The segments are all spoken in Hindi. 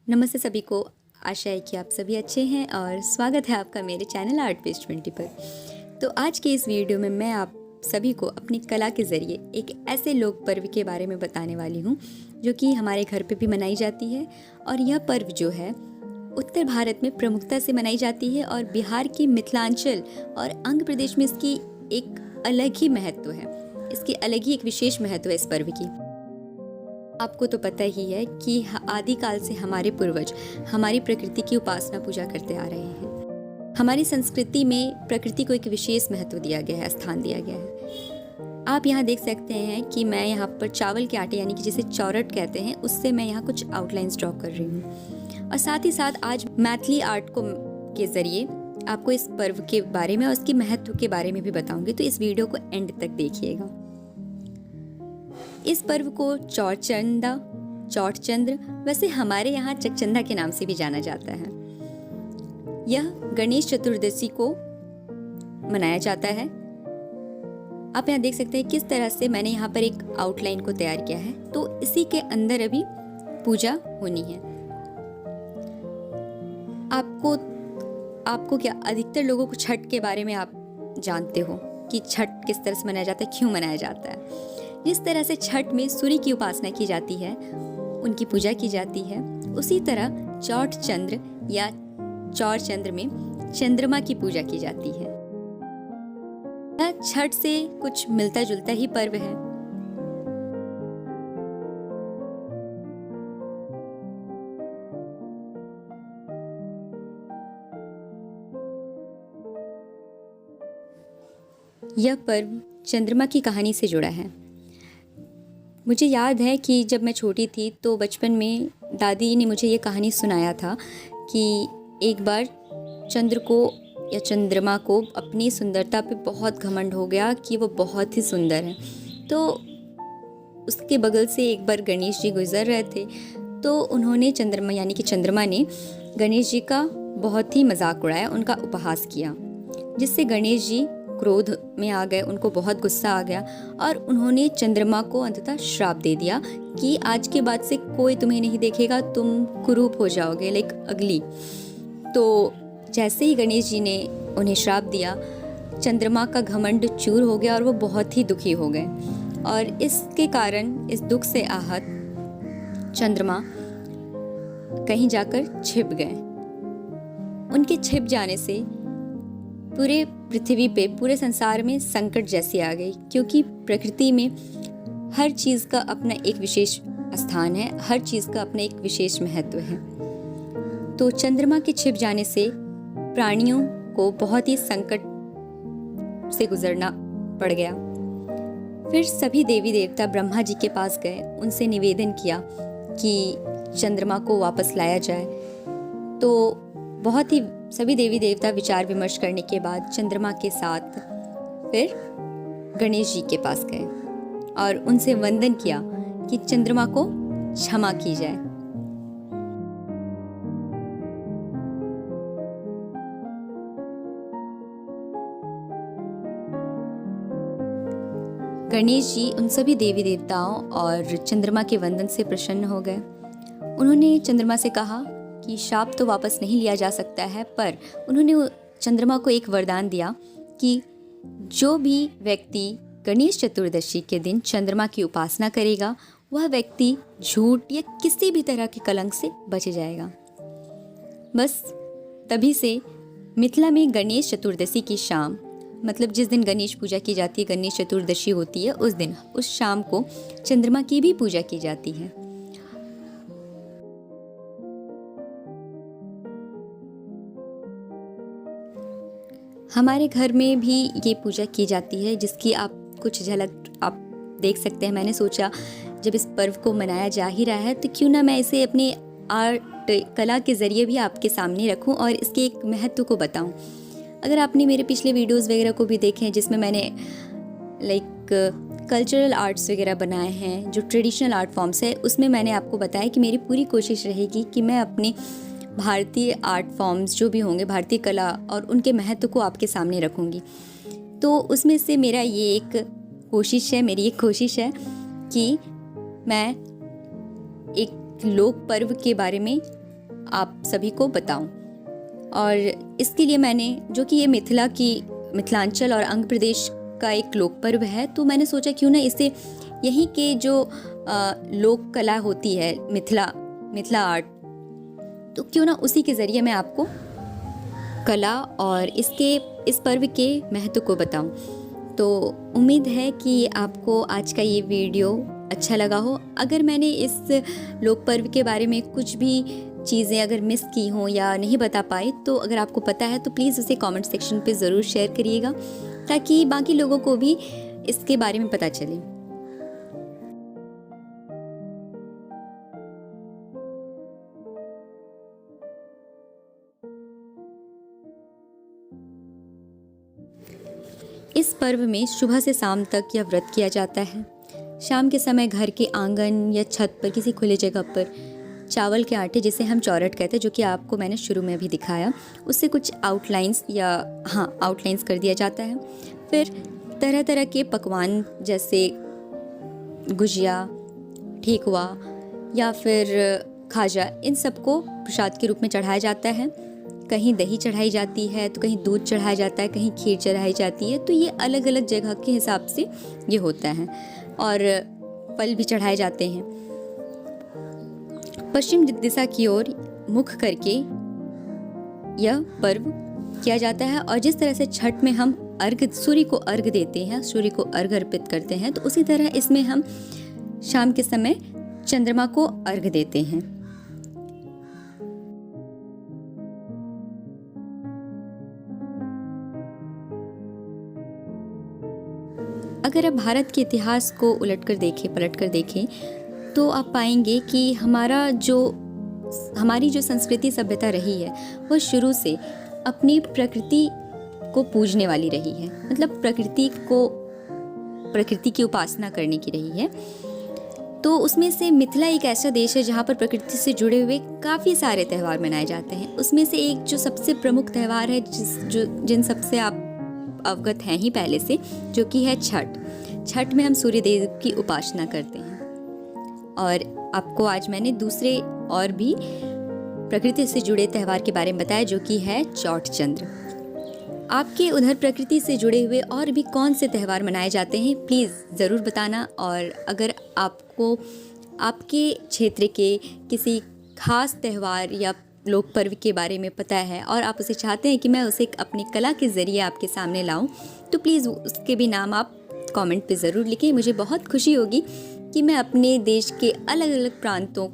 नमस्ते सभी को। आशा है कि आप सभी अच्छे हैं और स्वागत है आपका मेरे चैनल आर्ट पेज 20 पर। तो आज के इस वीडियो में मैं आप सभी को अपनी कला के ज़रिए एक ऐसे लोक पर्व के बारे में बताने वाली हूँ जो कि हमारे घर पे भी मनाई जाती है। और यह पर्व जो है उत्तर भारत में प्रमुखता से मनाई जाती है और बिहार के मिथिलांचल और आंध्र प्रदेश में इसकी एक अलग ही महत्व है। इसकी अलग ही एक विशेष महत्व है इस पर्व की। आपको तो पता ही है कि आदिकाल से हमारे पूर्वज हमारी प्रकृति की उपासना पूजा करते आ रहे हैं। हमारी संस्कृति में प्रकृति को एक विशेष महत्व दिया गया है, स्थान दिया गया है। आप यहाँ देख सकते हैं कि मैं यहाँ पर चावल के आटे यानी कि जिसे चौरट कहते हैं उससे मैं यहाँ कुछ आउटलाइंस ड्रॉ कर रही हूँ। और साथ ही साथ आज मैथिली आर्ट के ज़रिए आपको इस पर्व के बारे में और उसके महत्व के बारे में भी बताऊँगी, तो इस वीडियो को एंड तक देखिएगा। इस पर्व को चौठचंद्र वैसे हमारे यहाँ चकचंदा के नाम से भी जाना जाता है। यह गणेश चतुर्दशी को मनाया जाता है। आप यहाँ देख सकते हैं किस तरह से मैंने यहाँ पर एक आउटलाइन को तैयार किया है। तो इसी के अंदर अभी पूजा होनी है। आपको क्या अधिकतर लोगों को छठ के बारे में आप जानते हो कि छठ किस तरह से मनाया जाता है, क्यों मनाया जाता है। जिस तरह से छठ में सूर्य की उपासना की जाती है, उनकी पूजा की जाती है, उसी तरह चौठचंद्र या चौरचंद्र में चंद्रमा की पूजा की जाती है। यह छठ से कुछ मिलता जुलता ही पर्व है। यह पर्व चंद्रमा की कहानी से जुड़ा है। मुझे याद है कि जब मैं छोटी थी तो बचपन में दादी ने मुझे ये कहानी सुनाया था कि एक बार चंद्र को या चंद्रमा को अपनी सुंदरता पे बहुत घमंड हो गया कि वो बहुत ही सुंदर है। तो उसके बगल से एक बार गणेश जी गुजर रहे थे, तो उन्होंने चंद्रमा यानी कि चंद्रमा ने गणेश जी का बहुत ही मजाक उड़ाया, उनका उपहास किया, जिससे गणेश जी क्रोध में आ गए, उनको बहुत गुस्सा आ गया और उन्होंने चंद्रमा को अंततः श्राप दे दिया कि आज के बाद से कोई तुम्हें नहीं देखेगा, तुम कुरूप हो जाओगे, लाइक अगली। तो जैसे ही गणेश जी ने उन्हें श्राप दिया, चंद्रमा का घमंड चूर हो गया और वो बहुत ही दुखी हो गए। और इसके कारण इस दुख से आहत चंद्रमा कहीं जाकर छिप गए। उनके छिप जाने से पूरे पृथ्वी पे, पूरे संसार में संकट जैसी आ गई, क्योंकि प्रकृति में हर चीज़ का अपना एक विशेष स्थान है, हर चीज़ का अपना एक विशेष महत्व है। तो चंद्रमा के छिप जाने से प्राणियों को बहुत ही संकट से गुजरना पड़ गया। फिर सभी देवी देवता ब्रह्मा जी के पास गए, उनसे निवेदन किया कि चंद्रमा को वापस लाया जाए। तो बहुत ही सभी देवी देवता विचार विमर्श करने के बाद चंद्रमा के साथ फिर गणेश जी के पास गए और उनसे वंदन किया कि चंद्रमा को क्षमा की जाए। गणेश जी उन सभी देवी देवताओं और चंद्रमा के वंदन से प्रसन्न हो गए। उन्होंने चंद्रमा से कहा कि शाप तो वापस नहीं लिया जा सकता है, पर उन्होंने चंद्रमा को एक वरदान दिया कि जो भी व्यक्ति गणेश चतुर्दशी के दिन चंद्रमा की उपासना करेगा वह व्यक्ति झूठ या किसी भी तरह के कलंक से बच जाएगा। बस तभी से मिथिला में गणेश चतुर्दशी की शाम, मतलब जिस दिन गणेश पूजा की जाती है, गणेश चतुर्दशी होती है, उस दिन उस शाम को चंद्रमा की भी पूजा की जाती है। हमारे घर में भी ये पूजा की जाती है, जिसकी आप कुछ झलक आप देख सकते हैं। मैंने सोचा जब इस पर्व को मनाया जा ही रहा है तो क्यों ना मैं इसे अपने आर्ट कला के ज़रिए भी आपके सामने रखूं और इसके एक महत्व को बताऊं। अगर आपने मेरे पिछले वीडियोस वगैरह को भी देखे हैं जिसमें मैंने कल्चरल आर्ट्स वगैरह बनाए हैं, जो ट्रेडिशनल आर्ट फॉर्म्स है, उसमें मैंने आपको बताया कि मेरी पूरी कोशिश रहेगी कि मैं अपने भारतीय आर्ट फॉर्म्स जो भी होंगे, भारतीय कला और उनके महत्व को आपके सामने रखूँगी। तो उसमें से मेरी एक कोशिश है कि मैं एक लोक पर्व के बारे में आप सभी को बताऊं। और इसके लिए मैंने, जो कि ये मिथिलांचल और अंग प्रदेश का एक लोक पर्व है, तो मैंने सोचा क्यों ना इसे यहीं के जो लोक कला होती है, मिथिला आर्ट, तो क्यों ना उसी के ज़रिए मैं आपको कला और इस पर्व के महत्व को बताऊं। तो उम्मीद है कि आपको आज का ये वीडियो अच्छा लगा हो। अगर मैंने इस लोक पर्व के बारे में कुछ भी चीज़ें अगर मिस की हों या नहीं बता पाई, तो अगर आपको पता है तो प्लीज़ उसे कमेंट सेक्शन पे ज़रूर शेयर करिएगा, ताकि बाकी लोगों को भी इसके बारे में पता चले। इस पर्व में सुबह से शाम तक यह व्रत किया जाता है। शाम के समय घर के आंगन या छत पर किसी खुली जगह पर चावल के आटे, जिसे हम चौरट कहते हैं, जो कि आपको मैंने शुरू में भी दिखाया, उससे कुछ आउटलाइंस कर दिया जाता है। फिर तरह तरह के पकवान जैसे गुजिया, ठेकुआ या फिर खाजा, इन सबको प्रसाद के रूप में चढ़ाया जाता है। कहीं दही चढ़ाई जाती है, तो कहीं दूध चढ़ाया जाता है, कहीं खीर चढ़ाई जाती है। तो ये अलग अलग जगह के हिसाब से ये होता है। और फल भी चढ़ाए जाते हैं। पश्चिम दिशा की ओर मुख करके यह पर्व किया जाता है। और जिस तरह से छठ में हम सूर्य को अर्घ देते हैं, सूर्य को अर्घ अर्पित करते हैं, तो उसी तरह इसमें हम शाम के समय चंद्रमा को अर्घ देते हैं। अगर आप भारत के इतिहास को पलट कर देखें, तो आप पाएंगे कि हमारी जो संस्कृति सभ्यता रही है, वह शुरू से अपनी प्रकृति को पूजने वाली रही है। मतलब प्रकृति की उपासना करने की रही है। तो उसमें से मिथिला एक ऐसा देश है जहाँ पर प्रकृति से जुड़े हुए काफ़ी सारे त्यौहार मनाए जाते हैं। उसमें से एक जो सबसे प्रमुख त्यौहार है, जिन सबसे आप अवगत हैं ही पहले से, जो कि है छठ में हम सूर्य देव की उपासना करते हैं। और आपको आज मैंने दूसरे और भी प्रकृति से जुड़े त्यौहार के बारे में बताया, जो कि है चौठ चंद्र। आपके उधर प्रकृति से जुड़े हुए और भी कौन से त्यौहार मनाए जाते हैं, प्लीज़ ज़रूर बताना। और अगर आपको आपके क्षेत्र के किसी खास त्यौहार या लोक पर्व के बारे में पता है और आप उसे चाहते हैं कि मैं उसे अपनी कला के ज़रिए आपके सामने लाऊं, तो प्लीज़ उसके भी नाम आप कमेंट पे ज़रूर लिखें। मुझे बहुत खुशी होगी कि मैं अपने देश के अलग अलग प्रांतों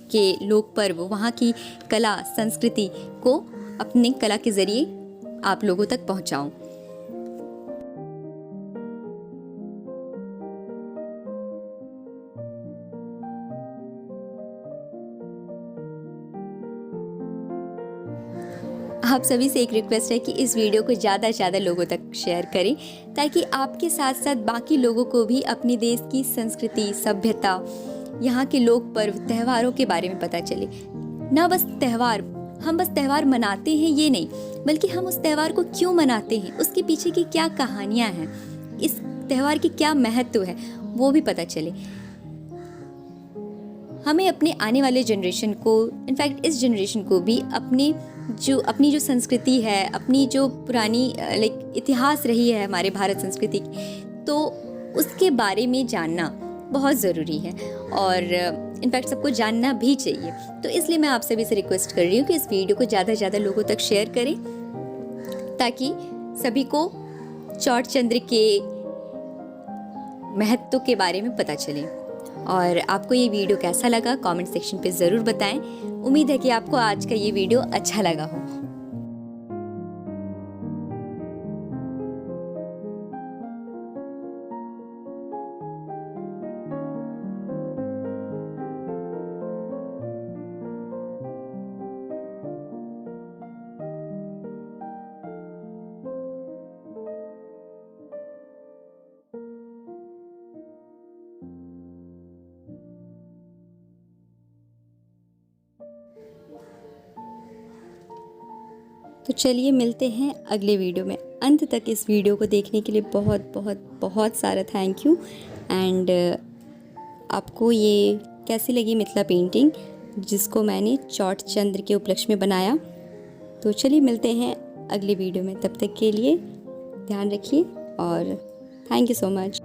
के लोक पर्व, वहाँ की कला संस्कृति को अपनी कला के ज़रिए आप लोगों तक पहुँचाऊँ। आप सभी से एक रिक्वेस्ट है कि इस वीडियो को ज़्यादा से ज़्यादा लोगों तक शेयर करें, ताकि आपके साथ साथ बाकी लोगों को भी अपने देश की संस्कृति, सभ्यता, यहाँ के लोक पर्व, त्योहारों के बारे में पता चले। ना बस हम बस त्यौहार मनाते हैं ये नहीं, बल्कि हम उस त्यौहार को क्यों मनाते हैं, उसके पीछे की क्या कहानियाँ हैं, इस त्यौहार की क्या महत्व है, वो भी पता चले। हमें अपने आने वाले जनरेशन को, इनफैक्ट इस जनरेशन को भी अपनी जो संस्कृति है, अपनी जो पुरानी इतिहास रही है हमारे भारत संस्कृति की, तो उसके बारे में जानना बहुत ज़रूरी है। और इनफैक्ट सबको जानना भी चाहिए। तो इसलिए मैं आप सभी से रिक्वेस्ट कर रही हूँ कि इस वीडियो को ज़्यादा से ज़्यादा लोगों तक शेयर करें, ताकि सभी को चौठ चंद्र के महत्व के बारे में पता चले। और आपको ये वीडियो कैसा लगा कमेंट सेक्शन पे ज़रूर बताएं। उम्मीद है कि आपको आज का ये वीडियो अच्छा लगा हो। तो चलिए मिलते हैं अगले वीडियो में। अंत तक इस वीडियो को देखने के लिए बहुत बहुत बहुत सारा थैंक यू। एंड आपको ये कैसी लगी मिथिला पेंटिंग, जिसको मैंने चौठ चंद्र के उपलक्ष्य में बनाया। तो चलिए मिलते हैं अगली वीडियो में, तब तक के लिए ध्यान रखिए और थैंक यू सो मच।